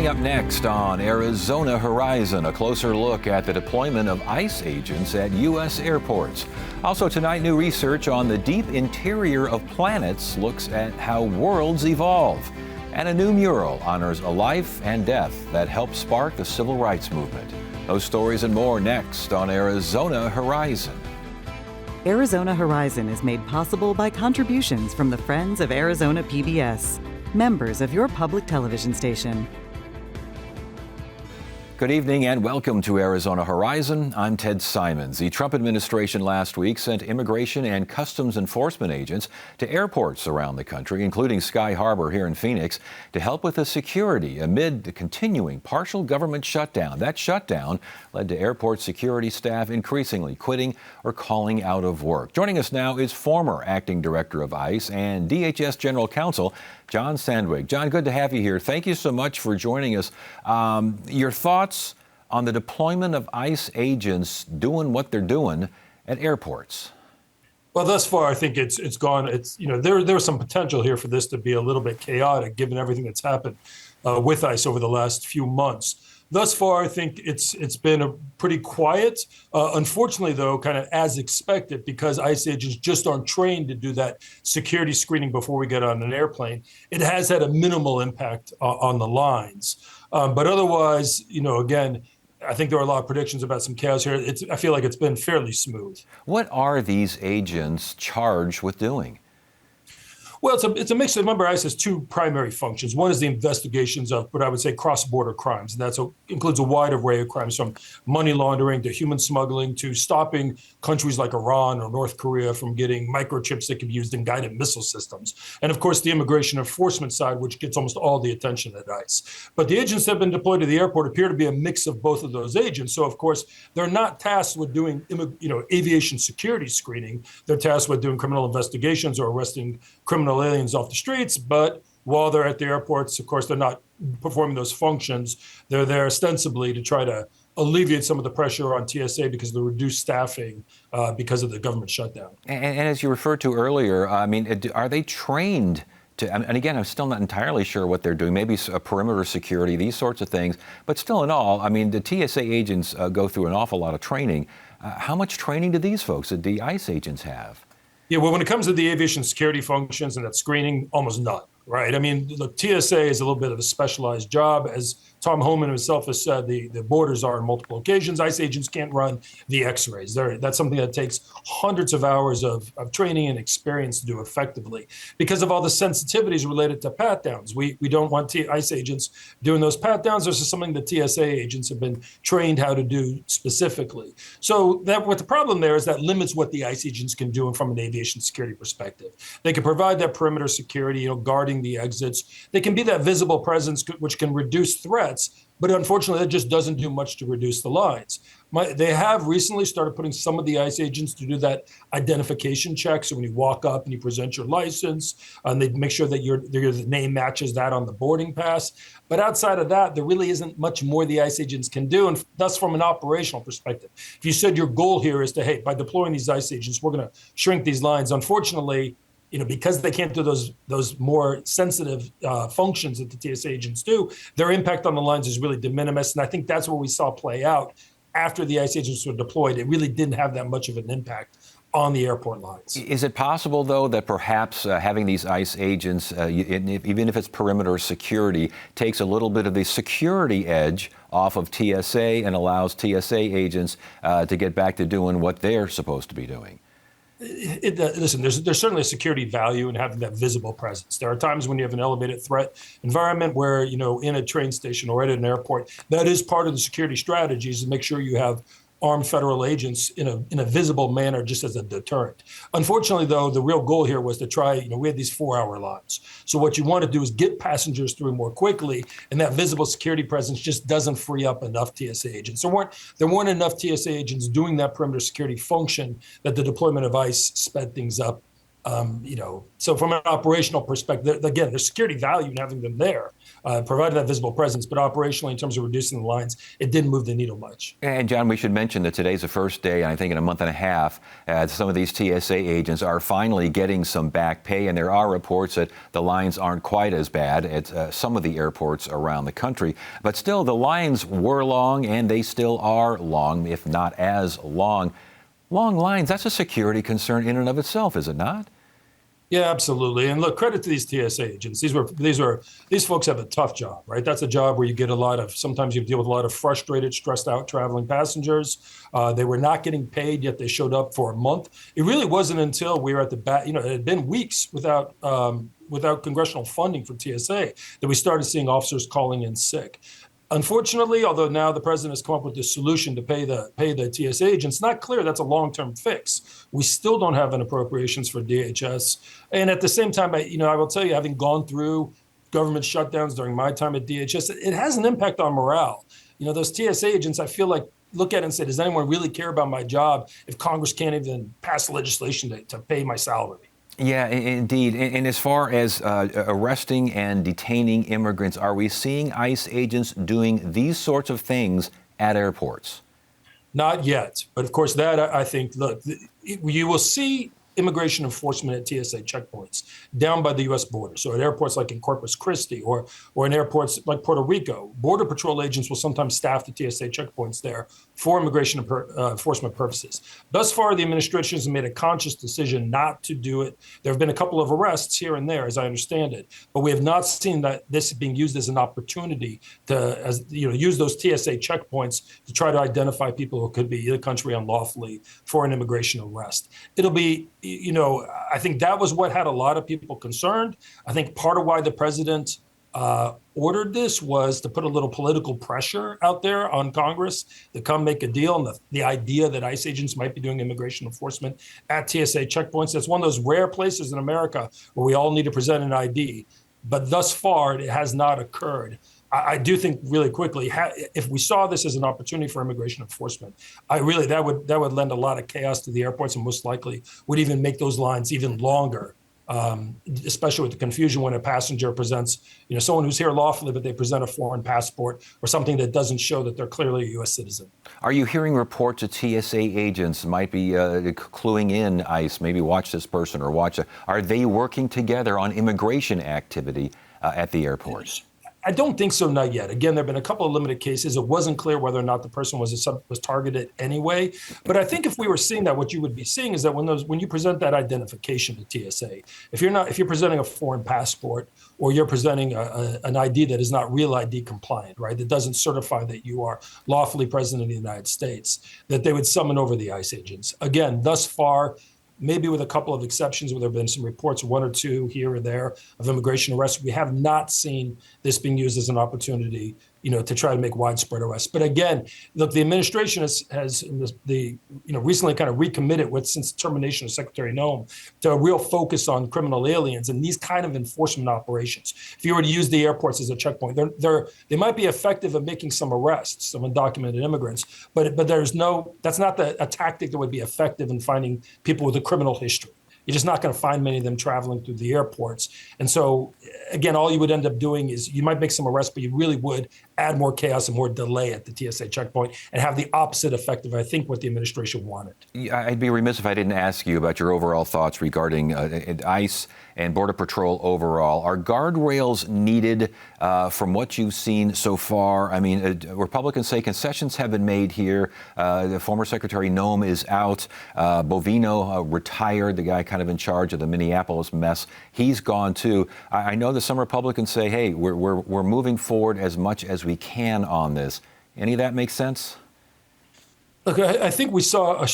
Coming up next on Arizona Horizon, a closer look at the deployment of ICE agents at U.S. airports. Also tonight, new research on the deep interior of planets looks at how worlds evolve. And a new mural honors a life and death that helped spark the civil rights movement. Those stories and more next on Arizona Horizon. Arizona Horizon is made possible by contributions from the Friends of Arizona PBS, members of your public television station. Good evening and welcome to Arizona Horizon. I'm Ted Simons. The Trump administration last week sent immigration and customs enforcement agents to airports around the country, including Sky Harbor here in Phoenix, to help with the security amid the continuing partial government shutdown. That shutdown led to airport security staff increasingly quitting or calling out of work. Joining us now is former acting director of ICE and DHS General Counsel John Sandwig. John, good to have you here. Thank you so much for joining us. Your thoughts on the deployment of ICE agents doing what they're doing at airports? Well, thus far, I think it's gone. There's some potential here for this to be a little bit chaotic, given everything that's happened with ICE over the last few months. Thus far, I think it's been a pretty quiet. Unfortunately, though, kind of as expected, because ICE agents just aren't trained to do that security screening before we get on an airplane, it has had a minimal impact on the lines. But otherwise, again, I think there are a lot of predictions about some chaos here. I feel like it's been fairly smooth. What are these agents charged with doing? Well, it's a mix. Remember, ICE has two primary functions. One is the investigations of what I would say cross-border crimes, and that includes a wide array of crimes, from money laundering to human smuggling to stopping countries like Iran or North Korea from getting microchips that can be used in guided missile systems. And of course, the immigration enforcement side, which gets almost all the attention at ICE. But the agents that have been deployed to the airport appear to be a mix of both of those agents. So of course, they're not tasked with doing aviation security screening. They're tasked with doing criminal investigations or arresting criminal aliens off the streets, but while they're at the airports, of course, they're not performing those functions. They're there ostensibly to try to alleviate some of the pressure on TSA because of the reduced staffing because of the government shutdown. And as you referred to earlier, are they trained to, and again, I'm still not entirely sure what they're doing, maybe perimeter security, these sorts of things, but still in all, the TSA agents go through an awful lot of training. How much training do these folks, the ICE agents, have? Yeah, well, when it comes to the aviation security functions and that screening, almost none, right? Look, TSA is a little bit of a specialized job. As Tom Homan himself has said, the borders are on multiple occasions. ICE agents can't run the x-rays. That's something that takes hundreds of hours of training and experience to do effectively because of all the sensitivities related to pat-downs. We don't want ICE agents doing those pat-downs. This is something the TSA agents have been trained how to do specifically. So what the problem there is that limits what the ICE agents can do from an aviation security perspective. They can provide that perimeter security, guarding the exits. They can be that visible presence which can reduce threats. But unfortunately, that just doesn't do much to reduce the lines. They have recently started putting some of the ICE agents to do that identification check. So when you walk up and you present your license, and they make sure that your name matches that on the boarding pass. But outside of that, there really isn't much more the ICE agents can do. And thus, from an operational perspective, if you said your goal here is to, hey, by deploying these ICE agents, we're going to shrink these lines. Unfortunately, because they can't do those more sensitive functions that the TSA agents do, their impact on the lines is really de minimis. And I think that's what we saw play out after the ICE agents were deployed. It really didn't have that much of an impact on the airport lines. Is it possible, though, that perhaps having these ICE agents, even if it's perimeter security, takes a little bit of the security edge off of TSA and allows TSA agents to get back to doing what they're supposed to be doing? Listen, there's certainly a security value in having that visible presence. There are times when you have an elevated threat environment where, in a train station or at an airport, that is part of the security strategies to make sure you have armed federal agents in a visible manner, just as a deterrent. Unfortunately, though, the real goal here was to try, we had these 4-hour lines. So what you want to do is get passengers through more quickly, and that visible security presence just doesn't free up enough TSA agents. There weren't enough TSA agents doing that perimeter security function that the deployment of ICE sped things up So from an operational perspective, again, there's security value in having them there, provided that visible presence. But operationally, in terms of reducing the lines, it didn't move the needle much. And John, we should mention that today's the first day, I think in a month and a half, some of these TSA agents are finally getting some back pay. And there are reports that the lines aren't quite as bad at some of the airports around the country. But still, the lines were long, and they still are long, if not as long. Long lines, that's a security concern in and of itself, is it not? Yeah, absolutely. And look, credit to these TSA agents. These folks have a tough job, right? That's a job where you get sometimes you deal with a lot of frustrated, stressed out traveling passengers. They were not getting paid, yet they showed up for a month. It really wasn't until we were at the back, it had been weeks without congressional funding for TSA that we started seeing officers calling in sick. Unfortunately, although now the president has come up with this solution to pay the TSA agents, it's not clear that's a long-term fix. We still don't have an appropriations for DHS. And at the same time, I will tell you, having gone through government shutdowns during my time at DHS, it has an impact on morale. Those TSA agents, I feel like, look at it and say, does anyone really care about my job if Congress can't even pass legislation to pay my salary? Yeah, indeed. And as far as arresting and detaining immigrants, are we seeing ICE agents doing these sorts of things at airports? Not yet. But of course, that I think, look, you will see immigration enforcement at TSA checkpoints down by the U.S. border. So at airports like in Corpus Christi or in airports like Puerto Rico, Border Patrol agents will sometimes staff the TSA checkpoints there for immigration enforcement purposes. Thus far, the administration has made a conscious decision not to do it. There have been a couple of arrests here and there, as I understand it, but we have not seen that this being used as an opportunity to, use those TSA checkpoints to try to identify people who could be in the country unlawfully for an immigration arrest. It'll be I think that was what had a lot of people concerned. I think part of why the president ordered this was to put a little political pressure out there on Congress to come make a deal. And the idea that ICE agents might be doing immigration enforcement at TSA checkpoints, that's one of those rare places in America where we all need to present an ID. But thus far, it has not occurred. I do think really quickly, if we saw this as an opportunity for immigration enforcement, that would lend a lot of chaos to the airports and most likely would even make those lines even longer, especially with the confusion when a passenger presents, someone who's here lawfully, but they present a foreign passport or something that doesn't show that they're clearly a U.S. citizen. Are you hearing reports that TSA agents might be cluing in ICE, maybe watch this person or watch that? Are they working together on immigration activity at the airports? I don't think so, not yet. Again, there have been a couple of limited cases. It wasn't clear whether or not the person was targeted anyway. But I think if we were seeing that, what you would be seeing is that when you present that identification to TSA, if you're presenting a foreign passport or you're presenting an ID that is not real ID compliant, right, that doesn't certify that you are lawfully present in the United States, that they would summon over the ICE agents. Again, thus far, maybe with a couple of exceptions where there have been some reports, one or two here or there, of immigration arrests, we have not seen this being used as an opportunity, to try to make widespread arrests. But again, look, the administration has recently kind of recommitted since the termination of Secretary Noem to a real focus on criminal aliens and these kind of enforcement operations. If you were to use the airports as a checkpoint, they might be effective at making some arrests, some undocumented immigrants, but that's not a tactic that would be effective in finding people with a criminal history. You're just not going to find many of them traveling through the airports. And so, again, all you would end up doing is you might make some arrests, but you really would add more chaos and more delay at the TSA checkpoint and have the opposite effect of, I think, what the administration wanted. I'd be remiss if I didn't ask you about your overall thoughts regarding ICE and Border Patrol overall. Are guardrails needed from what you've seen so far? I mean, Republicans say concessions have been made here. The former Secretary Noem is out. Bovino retired, the guy kind of in charge of the Minneapolis mess. He's gone too. I know that some Republicans say, hey, we're moving forward as much as we can on this. Any of that make sense? Look, I think we saw,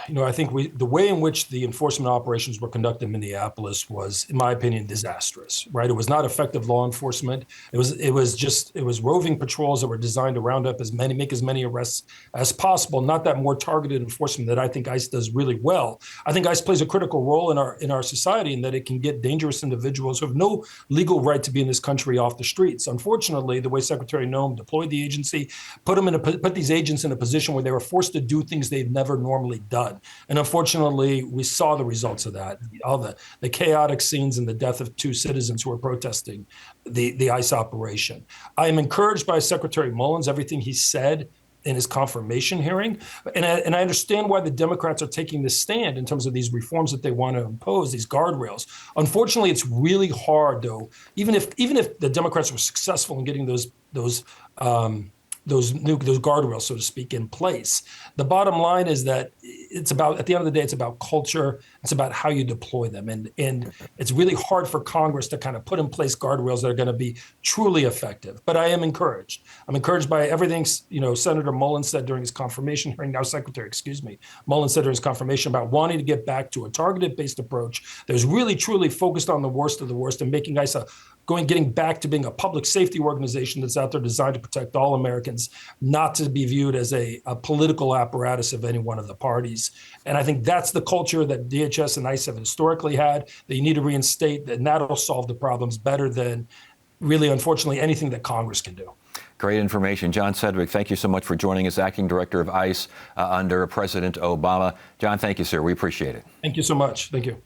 the way in which the enforcement operations were conducted in Minneapolis was, in my opinion, disastrous, right? It was not effective law enforcement. It was roving patrols that were designed to round up make as many arrests as possible, not that more targeted enforcement that I think ICE does really well. I think ICE plays a critical role in our society in that it can get dangerous individuals who have no legal right to be in this country off the streets. Unfortunately, the way Secretary Noem deployed the agency put these agents in a position where they were forced to do things they've never normally done. not. And unfortunately, we saw the results of that, all the chaotic scenes and the death of 2 citizens who were protesting the ICE operation. I am encouraged by Secretary Mullins, everything he said in his confirmation hearing. And I understand why the Democrats are taking this stand in terms of these reforms that they want to impose, these guardrails. Unfortunately, it's really hard, though, even if the Democrats were successful in getting those guardrails, so to speak, in place. The bottom line is that it's about, at the end of the day, it's about culture. It's about how you deploy them. And it's really hard for Congress to kind of put in place guardrails that are going to be truly effective. But I am encouraged. I'm encouraged by everything, Senator Mullins said during his confirmation hearing, now Secretary, Mullins said during his confirmation about wanting to get back to a targeted-based approach that was really, truly focused on the worst of the worst and making ICE getting back to being a public safety organization that's out there designed to protect all Americans, not to be viewed as a political apparatus of any one of the parties. And I think that's the culture that DHS and ICE have historically had that you need to reinstate, and that'll solve the problems better than really, unfortunately, anything that Congress can do. Great information. John Sedgwick, thank you so much for joining us, Acting Director of ICE under President Obama. John, thank you, sir. We appreciate it. Thank you so much. Thank you.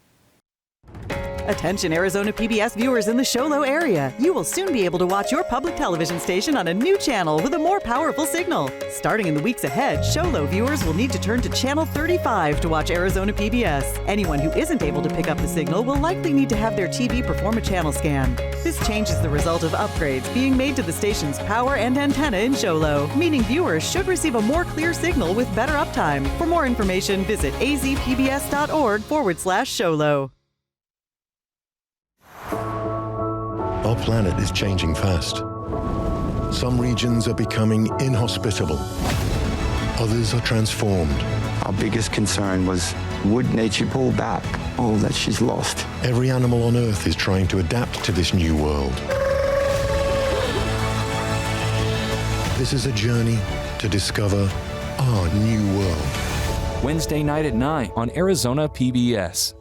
Attention Arizona PBS viewers in the Show Low area. You will soon be able to watch your public television station on a new channel with a more powerful signal. Starting in the weeks ahead, Show Low viewers will need to turn to channel 35 to watch Arizona PBS. Anyone who isn't able to pick up the signal will likely need to have their TV perform a channel scan. This change is the result of upgrades being made to the station's power and antenna in Show Low, meaning viewers should receive a more clear signal with better uptime. For more information, visit azpbs.org/Show Low. Our planet is changing fast. Some regions are becoming inhospitable. Others are transformed. Our biggest concern was, would nature pull back all that she's lost? Every animal on Earth is trying to adapt to this new world. This is a journey to discover our new world. Wednesday night at 9 on Arizona PBS.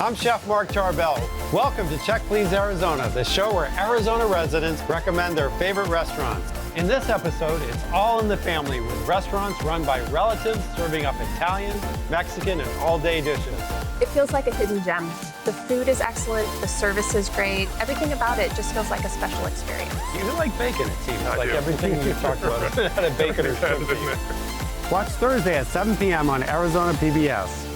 I'm Chef Mark Tarbell. Welcome to Check Please Arizona, the show where Arizona residents recommend their favorite restaurants. In this episode, it's all in the family with restaurants run by relatives serving up Italian, Mexican, and all-day dishes. It feels like a hidden gem. The food is excellent, the service is great. Everything about it just feels like a special experience. You like bacon, it seems like everything you talked about had a bacon or something. Watch Thursday at 7 p.m. on Arizona PBS.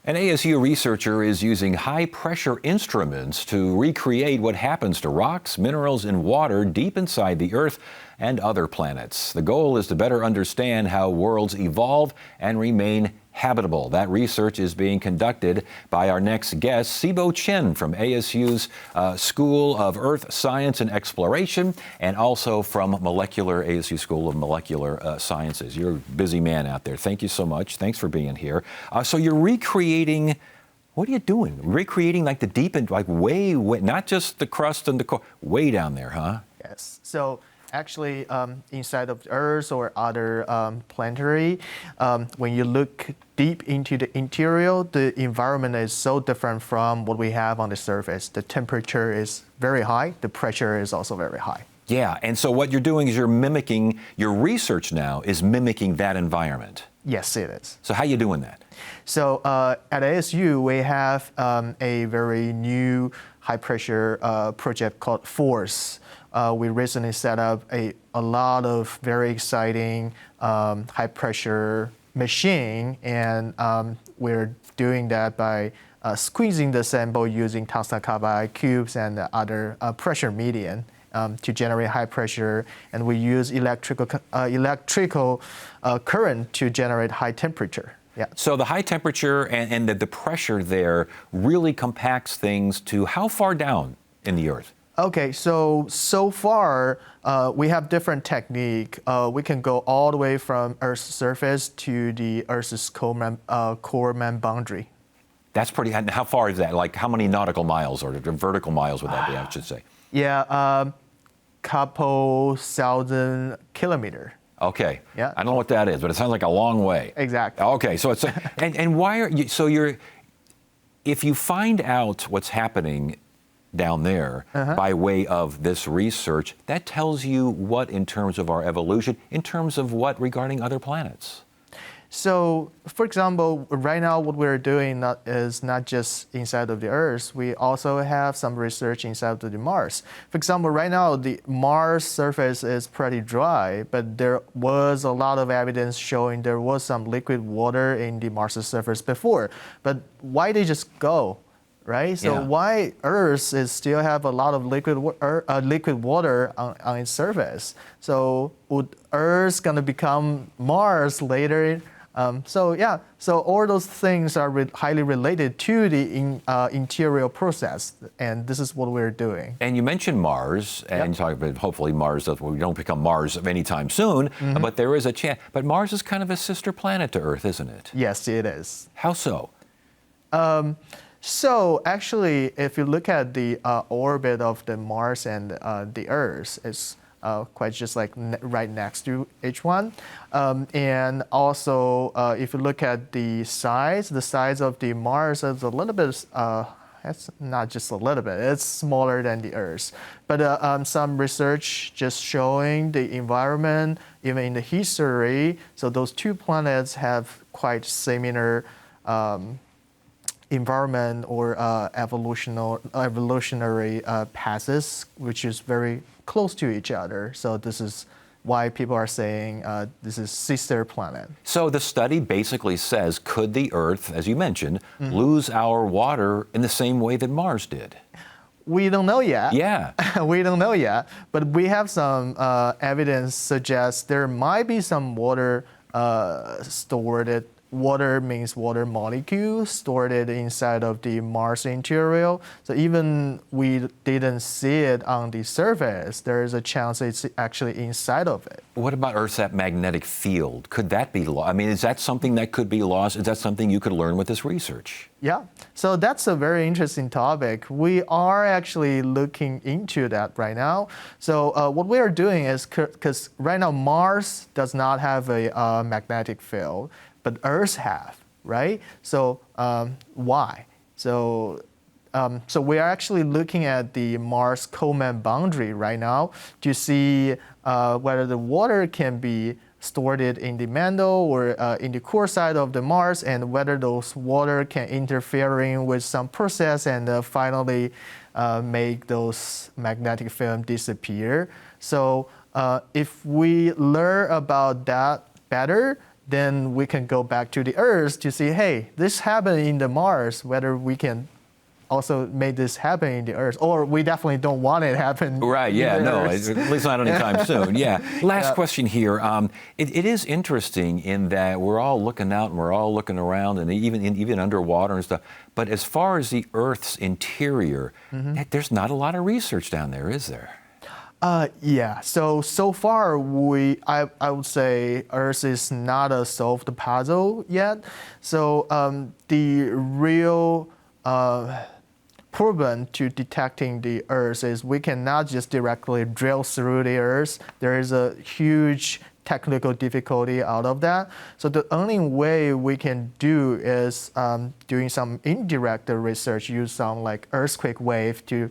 An ASU researcher is using high-pressure instruments to recreate what happens to rocks, minerals, and water deep inside the Earth and other planets. The goal is to better understand how worlds evolve and remain habitable. That research is being conducted by our next guest, Sibo Chen from ASU's School of Earth Science and Exploration, and also from ASU School of Molecular Sciences. You're a busy man out there. Thank you so much. Thanks for being here. So you're recreating, what are you doing? Recreating like the deep and like way, not just the crust and the core, way down there, huh? Yes. So actually, inside of the Earth or other planetary, when you look deep into the interior, the environment is so different from what we have on the surface. The temperature is very high. The pressure is also very high. Yeah, and so what you're doing is you're mimicking, your research now is mimicking that environment. Yes, it is. So how are you doing that? So at ASU, we have a very new high-pressure project called FORCE. We recently set up a lot of very exciting high-pressure machine, and we're doing that by squeezing the sample using tungsten carbide cubes and other pressure medium to generate high pressure, and we use electrical current to generate high temperature. Yeah. So the high temperature and the pressure there really compacts things to how far down in the Earth? Okay, so far we have different technique. We can go all the way from Earth's surface to the Earth's core main boundary. That's pretty. How far is that? Like how many nautical miles or vertical miles would that be? I should say. Yeah, couple thousand kilometers. Okay. Yeah. I don't know what that is, but it sounds like a long way. Exactly. Okay, so it's and why are you? So if you find out what's happening down there by way of this research. That tells you what in terms of our evolution, in terms of what regarding other planets? So, for example, right now what we're doing is not just inside of the Earth. We also have some research inside of the Mars. For example, right now the Mars surface is pretty dry, but there was a lot of evidence showing there was some liquid water in the Mars's surface before. But why they just go? Right? So why Earth is still have a lot of liquid water on its surface? So would Earth gonna become Mars later? So all those things are highly related to the interior process, and this is what we're doing. And you mentioned Mars, and you talk about hopefully Mars, we don't become Mars anytime soon, but there is a chance. But Mars is kind of a sister planet to Earth, isn't it? Yes, it is. How so? So actually, if you look at the orbit of the Mars and the Earth, it's quite just like right next to each one. And also, if you look at the size of the Mars is a little bit, it's not just a little bit, it's smaller than the Earth. But some research just showing the environment, even in the history, so those two planets have quite similar environment or evolutionary passes, which is very close to each other. So this is why people are saying this is sister planet. So the study basically says, could the Earth, as you mentioned, lose our water in the same way that Mars did? We don't know yet. Yeah. We don't know yet, but we have some evidence suggests there might be some water stored. Water means water molecules stored inside of the Mars interior. So even we didn't see it on the surface, there is a chance it's actually inside of it. What about Earth's magnetic field? Could that be lost? I mean, is that something that could be lost? Is that something you could learn with this research? Yeah, so that's a very interesting topic. We are actually looking into that right now. So what we are doing is, because right now Mars does not have a magnetic field, but Earth have, right? So why? So we are actually looking at the Mars-Coleman boundary right now to see whether the water can be stored in the mantle or in the core side of the Mars, and whether those water can interfere with some process and finally make those magnetic film disappear. So if we learn about that better, then we can go back to the Earth to see, hey, this happened in the Mars, whether we can also make this happen in the Earth, or we definitely don't want it to happen. Right, yeah, no, Earth. at least not anytime soon, yeah. Last question here. It is interesting in that we're all looking out and we're all looking around and even underwater and stuff, but as far as the Earth's interior, there's not a lot of research down there, is there? Yeah, so far I would say Earth is not a solved puzzle yet. So the real problem to detecting the Earth is we cannot just directly drill through the Earth. There is a huge technical difficulty out of that. So the only way we can do is doing some indirect research, use some like earthquake wave to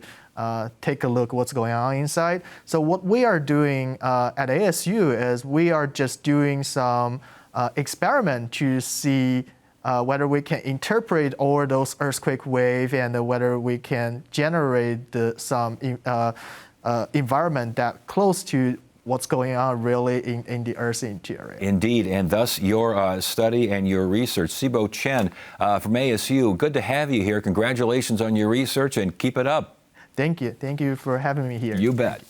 take a look what's going on inside. So what we are doing at ASU is we are just doing some experiment to see whether we can interpret all those earthquake waves and whether we can generate some environment that close to what's going on really in the Earth's interior. Indeed, and thus your study and your research. Sibo Chen from ASU, good to have you here. Congratulations on your research and keep it up. Thank you. Thank you for having me here. You bet.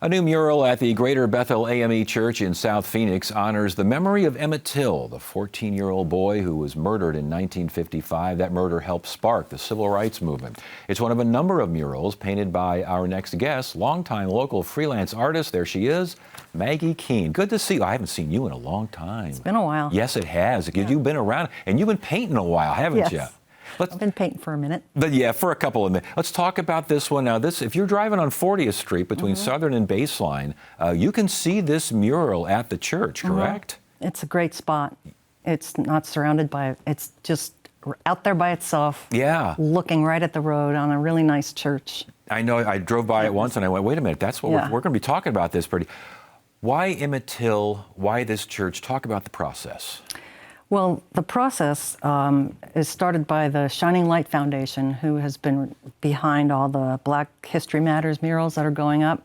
A new mural at the Greater Bethel AME Church in South Phoenix honors the memory of Emmett Till, the 14-year-old boy who was murdered in 1955. That murder helped spark the civil rights movement. It's one of a number of murals painted by our next guest, longtime local freelance artist. There she is, Maggie Keene. Good to see you. I haven't seen you in a long time. It's been a while. Yes, it has. You've been around, and you've been painting a while, haven't you? Yes. I've been painting for a minute. But yeah, for a couple of minutes. Let's talk about this one now. If you're driving on 40th Street between Southern and Baseline, you can see this mural at the church, correct? It's a great spot. It's not surrounded by, it's just out there by itself. Yeah. Looking right at the road on a really nice church. I know. I drove by it once and I went, wait a minute, that's what we're going to be talking about this pretty. Why Emmett Till? Why this church? Talk about the process. Well, the process is started by the Shining Light Foundation, who has been behind all the Black History Matters murals that are going up.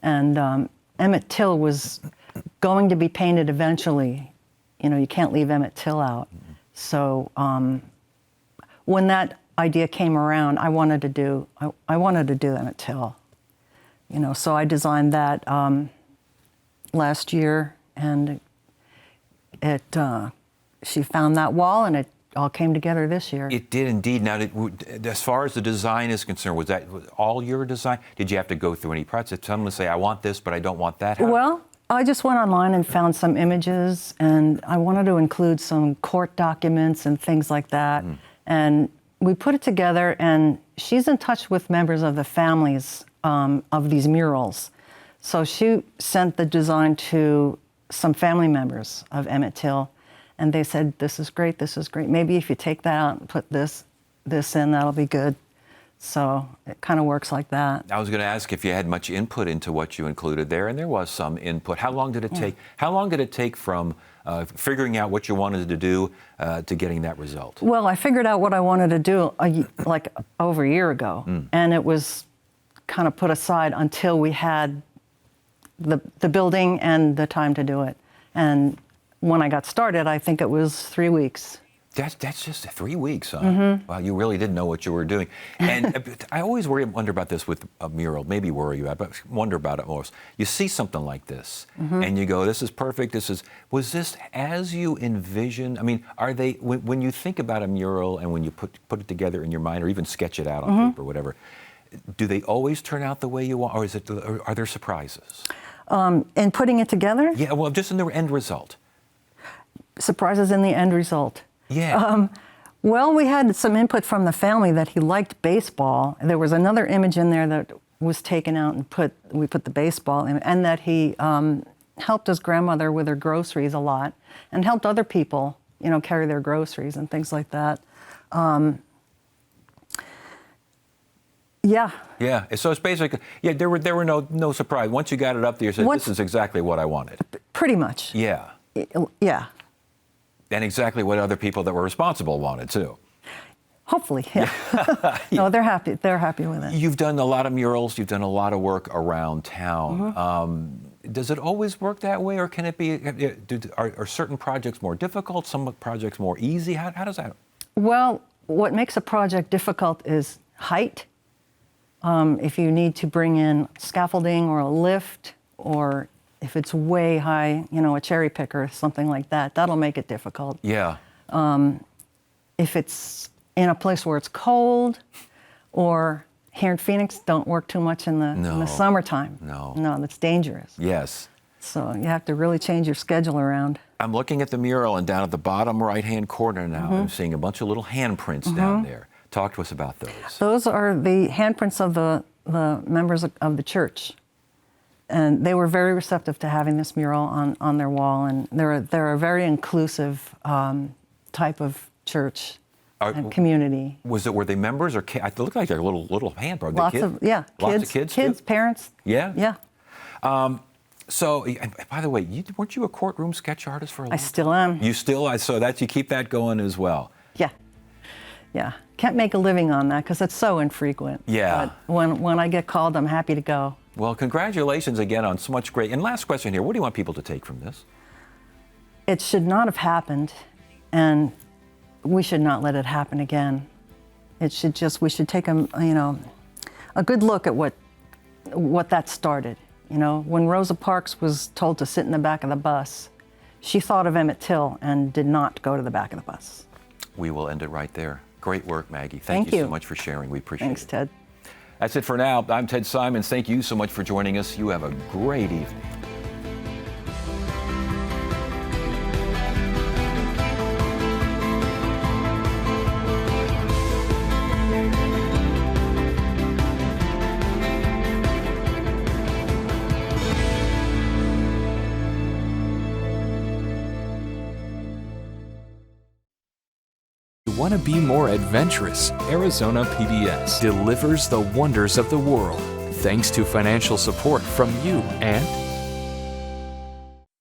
And Emmett Till was going to be painted eventually. You know, you can't leave Emmett Till out. So when that idea came around, I wanted to do Emmett Till. You know, so I designed that last year, and she found that wall, and it all came together this year. It did indeed. Now, as far as the design is concerned, was all your design? Did you have to go through any process? Did someone say, I want this, but I don't want that? Well, I just went online and found some images, and I wanted to include some court documents and things like that. And we put it together, and she's in touch with members of the families of these murals. So she sent the design to some family members of Emmett Till, and they said, this is great, this is great. Maybe if you take that out and put this in, that'll be good. So it kind of works like that. I was going to ask if you had much input into what you included there, and there was some input. How long did it take? How long did it take from figuring out what you wanted to do to getting that result? Well, I figured out what I wanted to do like over a year ago, and it was kind of put aside until we had the building and the time to do it. And when I got started, I think it was 3 weeks. That's just 3 weeks, huh? Wow, you really didn't know what you were doing. And I always wonder about this with a mural, maybe worry about, but wonder about it most. You see something like this, and you go, this is perfect, was this as you envisioned? I mean, are they, when you think about a mural and when you put it together in your mind or even sketch it out on paper or whatever, do they always turn out the way you want, or are there surprises? In putting it together? Yeah, well, just in the end result. Surprises in the end result. Yeah. Well, we had some input from the family that he liked baseball. There was another image in there that was taken out and we put the baseball in, and that he helped his grandmother with her groceries a lot and helped other people, you know, carry their groceries and things like that. Yeah. Yeah. So it's basically, there were no surprise. Once you got it up there, you said, this is exactly what I wanted. Pretty much. Yeah. Yeah. And exactly what other people that were responsible wanted too. Hopefully, yeah. No, they're happy. They're happy with it. You've done a lot of murals. You've done a lot of work around town. Does it always work that way, or can it be? Are certain projects more difficult? Some projects more easy? How does that? Well, what makes a project difficult is height. If you need to bring in scaffolding or a lift, or if it's way high, you know, a cherry picker or something like that, that'll make it difficult. Yeah. If it's in a place where it's cold, or here in Phoenix, don't work too much in the summertime. No, that's dangerous. Yes. So you have to really change your schedule around. I'm looking at the mural, and down at the bottom right-hand corner now, I'm seeing a bunch of little handprints down there. Talk to us about those. Those are the handprints of the members of the church. And they were very receptive to having this mural on their wall. And they're a very inclusive type of church and community. Were they members or kids? It looked like they're little handprints. Lots of kids, parents. Yeah? Yeah. So, by the way, weren't you a courtroom sketch artist for a long time? I still am. You still? So you keep that going as well? Yeah. Yeah. Can't make a living on that because it's so infrequent. Yeah. But when I get called, I'm happy to go. Well, congratulations again on so much great. And last question here, what do you want people to take from this? It should not have happened, and we should not let it happen again. We should take a good look at what that started. You know, when Rosa Parks was told to sit in the back of the bus, she thought of Emmett Till and did not go to the back of the bus. We will end it right there. Great work, Maggie. Thank you so much for sharing. We appreciate it. Thanks, Ted. That's it for now. I'm Ted Simons. Thank you so much for joining us. You have a great evening. Want to be more adventurous? Arizona PBS delivers the wonders of the world thanks to financial support from you and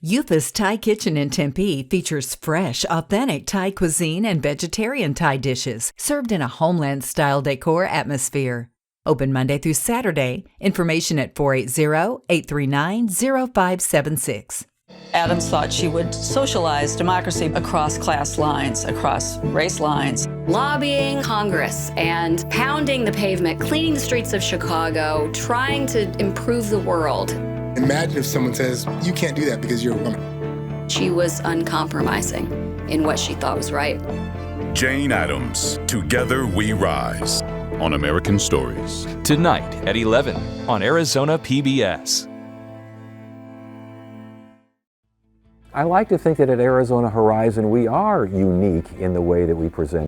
Youth's Thai Kitchen in Tempe features fresh, authentic Thai cuisine and vegetarian Thai dishes served in a homeland-style decor atmosphere. Open Monday through Saturday. Information at 480-839-0576. Adams thought she would socialize democracy across class lines, across race lines. Lobbying Congress and pounding the pavement, cleaning the streets of Chicago, trying to improve the world. Imagine if someone says, you can't do that because you're a woman. She was uncompromising in what she thought was right. Jane Addams, Together We Rise, on American Stories. Tonight at 11 on Arizona PBS. I like to think that at Arizona Horizon we are unique in the way that we present